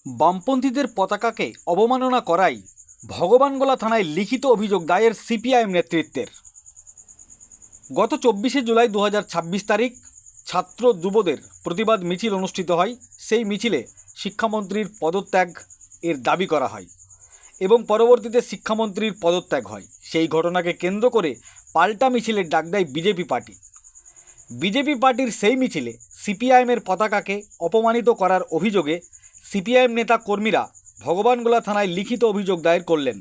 বামপন্থীদের পতাকাকে অবমাননা করায় ভগবানগোলা থানায় লিখিত অভিযোগ দায়ের সিপিআইএম নেতৃত্বের। গত 24শে জুলাই 2026 তারিখ ছাত্র যুবদের প্রতিবাদ মিছিল অনুষ্ঠিত হয়। সেই মিছিলে শিক্ষামন্ত্রীর পদত্যাগ এর দাবি করা হয় এবং পরবর্তীতে শিক্ষামন্ত্রীর পদত্যাগ হয়। সেই ঘটনাকে কেন্দ্র করে পাল্টা মিছিলের ডাক দেয় বিজেপি পার্টি। বিজেপি পার্টির সেই মিছিলে সিপিআইএমের পতাকাকে অপমানিত করার অভিযোগে সিপিআইএম নেতা কর্মীরা ভগবানগোলা থানায় লিখিত অভিযোগ দায়ের করলেন।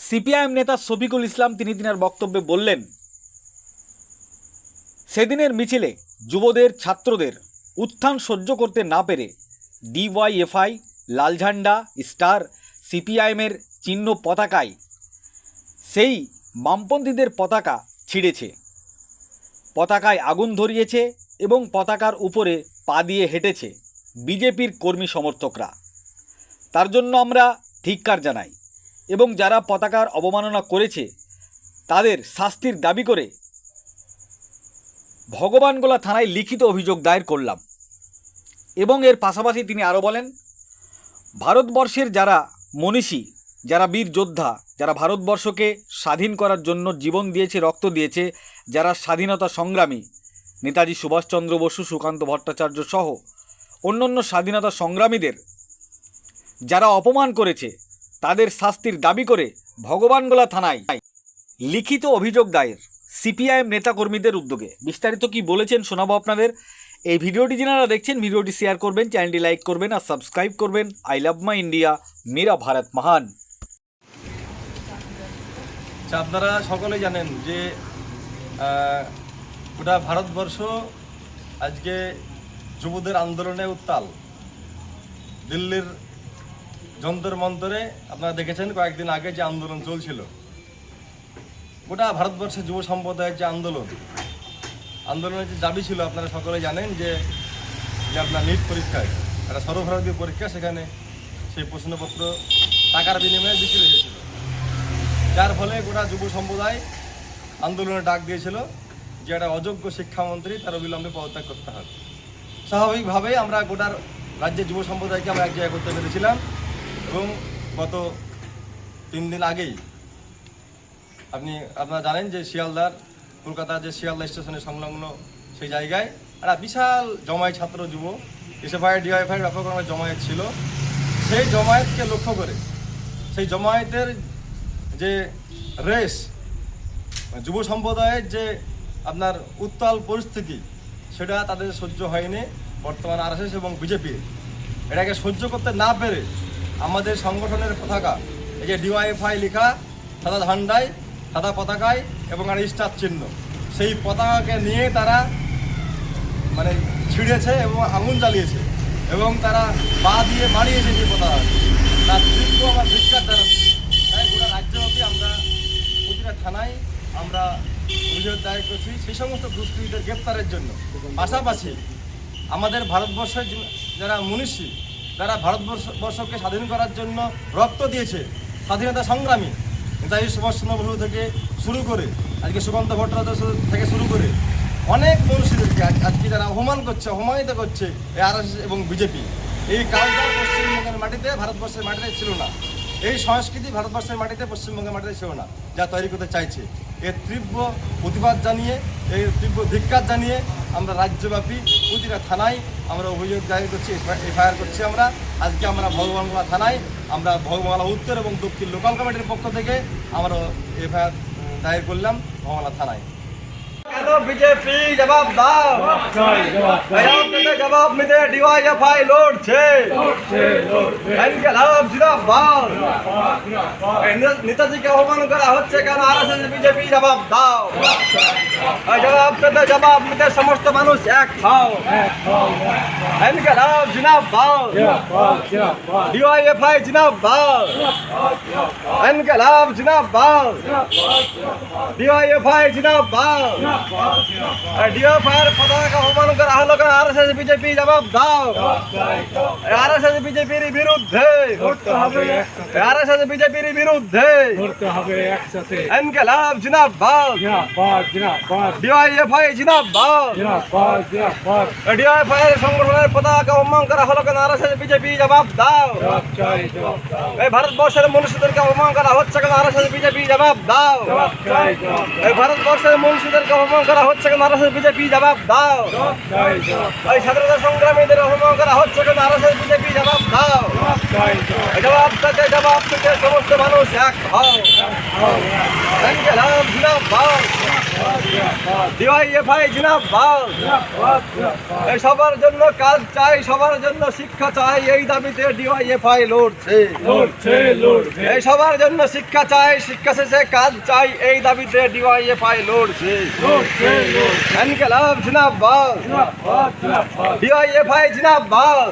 সিপিআইএম নেতা শফিকুল ইসলাম তিনি তিনার বক্তব্যে বললেন, সেদিনের মিছিলে যুবদের ছাত্রদের উত্থান সহ্য করতে না পেরে ডিওয়াইএফআই, লাল ঝান্ডা, স্টার, সিপিআইএমের চিহ্ন পতাকায় সেই বামপন্থীদের পতাকা ছিঁড়েছে, পতাকায় আগুন ধরিয়েছে এবং পতাকার উপরে পা দিয়ে হেঁটেছে বিজেপির কর্মী সমর্থকরা। তার জন্য আমরা ধিক্কার জানাই এবং যারা পতাকার অবমাননা করেছে তাদের শাস্তির দাবি করে ভগবানগোলা থানায় লিখিত অভিযোগ দায়ের করলাম। এবং এর পাশাপাশি তিনি আরও বলেন, ভারতবর্ষের যারা মনীষী, যারা বীর যোদ্ধা, যারা ভারতবর্ষকে স্বাধীন করার জন্য জীবন দিয়েছে, রক্ত দিয়েছে, যারা স্বাধীনতা সংগ্রামী, নেতাজি সুভাষচন্দ্র বসু, সুকান্ত ভট্টাচার্য সহ অন্যান্য স্বাধীনতা সংগ্রামীদের যারা অপমান করেছে তাদের শাস্তির দাবি করে ভগবানগোলা থানায় লিখিত অভিযোগ দায়ের সিপিআইএম নেতাকর্মীদের উদ্যোগে। বিস্তারিত কি বলেছেন শোনাবো আপনাদের। এই ভিডিওটি যারা দেখছেন ভিডিওটি শেয়ার করবেন, চ্যানেলটি লাইক করবেন আর সাবস্ক্রাইব করবেন। আই লাভ মাই ইন্ডিয়া, মেরা ভারত মহান। আপনারা সকলেই জানেন যে গোটা ভারতবর্ষ আজকে যুবদের আন্দোলনে উত্তাল। দিল্লির যন্তর মন্তরে আপনারা দেখেছেন কয়েকদিন আগে যে আন্দোলন চলছিল, গোটা ভারতবর্ষের যুব সম্প্রদায়ের যে আন্দোলনের যে দাবি ছিল, আপনারা সকলেই জানেন যে আপনার নিট পরীক্ষায় একটা সর্বভারতীয় পরীক্ষা, সেখানে সেই প্রশ্নপত্র টাকার বিনিময়ে বিক্রি হয়েছিল, যার ফলে গোটা যুব সম্প্রদায় আন্দোলনে ডাক দিয়েছিল যে একটা অযোগ্য শিক্ষামন্ত্রী তার অবিলম্বে পদত্যাগ করতে হবে। স্বাভাবিকভাবেই আমরা গোটার রাজ্যের যুব সম্প্রদায়কে আমরা এক জায়গায় করতে পেরেছিলাম এবং গত 3 দিন আগেই আপনারা জানেন যে শিয়ালদার, কলকাতার যে শিয়ালদা স্টেশনের সংলগ্ন সেই জায়গায় একটা বিশাল জমায়েত ছাত্র যুব এসএফআই ডিওয়াইএফআই ব্যাপক রকমের জমায়েত ছিল। সেই জমায়েতকে লক্ষ্য করে, সেই জমায়েতের যে রেস, যুব সম্প্রদায়ের যে আপনার উত্তাল পরিস্থিতি, সেটা তাদের সহ্য হয়নি বর্তমান আরএসএস এবং বিজেপি। এটাকে সহ্য করতে না পেরে আমাদের সংগঠনের পতাকা, এই যে ডিওয়াইএফআই লেখা সাদা ঝান্ডায়, সাদা পতাকায় এবং আর স্টার চিহ্ন, সেই পতাকাকে নিয়ে তারা ছিঁড়েছে এবং আগুন জ্বালিয়েছে এবং তারা পা দিয়ে মারিয়েছে যে পতাকা। তার তীব্র আমার ধিক্কার জানাচ্ছি। তাই গোটা রাজ্যব্যাপী আমরা প্রতিটা থানায় আমরা অভিযোগ দায়ের করছি সেই সমস্ত দুষ্কৃতীদের গ্রেপ্তারের জন্য। পাশাপাশি আমাদের ভারতবর্ষের যারা মনীষী, যারা ভারতবর্ষকে স্বাধীন করার জন্য রক্ত দিয়েছে, স্বাধীনতা সংগ্রামী, নেতাজি সুভাষচন্দ্র বসু থেকে শুরু করে আজকে সুকান্ত ভট্টাচার্য থেকে শুরু করে অনেক মনীষীদেরকে আজকে যারা অপমানিত করছে এই আরএসএস এবং বিজেপি। এই কালচার পশ্চিমবঙ্গের মাটিতে, ভারতবর্ষের মাটিতে ছিল না। এই সংস্কৃতি ভারতবর্ষের মাটিতে, পশ্চিমবঙ্গের মাটিতে ছিল না, যা তৈরি করতে চাইছে। এর তীব্র প্রতিবাদ জানিয়ে, এই তীব্র ধিক্কার জানিয়ে আমরা রাজ্যব্যাপী প্রতিটা থানায় আমরা অভিযোগ দায়ের করছি, এফআইআর করছি। আজকে আমরা ভগবানগোলা থানায় আমরা ভগবানগোলা উত্তর এবং দক্ষিণ লোকাল কমিটির পক্ষ থেকে আমরা এফআইআর দায়ের করলাম ভগবানগোলা থানায়। বিজেপি জবাব দাও, জবাব নিতে ডিওয়াইএফআই লড়ছে, নেতাজিকে অপমান করা হচ্ছে কেন? আরএসএস বিজেপি জবাব দাও, জবাব নিতে সমস্ত মানুষ এক হও, জিন্দাবাদ, ডিওয়াইএফআই জিন্দাবাদ, ইনকলাব জিন্দাবাদ, ডিওয়াইএফআই জিন্দাবাদ, ডিওএফআইয়ের পতাকা অপমান করা হলো কেন? আরএসএস বিজেপি জবাব দাও। আরএসএস বিজেপির বিরুদ্ধে, আরএসএস বিজেপির বিরুদ্ধে ইনকিলাব জিন্দাবাদ, ডিওএফআই জিন্দাবাদ। ডিওএফআইয়ের সংগঠনের পতাকা অপমান করা হলো কেন? আরএসএস বিজেপি জবাব দাও। এই ভারতবর্ষের মনীষীদেরকে অপমান করা হচ্ছে কেন? আরএসএস বিজেপি জবাব দাও। এই ভারতবর্ষের মনীষীদেরকে অপমান করা হচ্ছে কেন? আরএসএস বিজেপি জবাব দাও। এই স্বাধীনতা সংগ্রামীদের অপমান করা হচ্ছে কেন? আরএসএস বিজেপি জবাব দাও। এই জবাব থেকে সমস্ত মানুষ এক হও। ইনকিলাব জিন্দাবাদ, ডিওএফআই জিন্দাবাদ। এই সবার জন্য কাজ চাই, সবার জন্য শিক্ষা চাই, এই দাবিতে ডিওএফআই লড়ছে। এই সবার জন্য শিক্ষা চাই, শিক্ষা শেষে কাজ চাই, এই দাবিতে ডিওএফআই লড়ছে। ইনকিলাব জিন্দাবাদ, ডিওএফআই জিন্দাবাদ।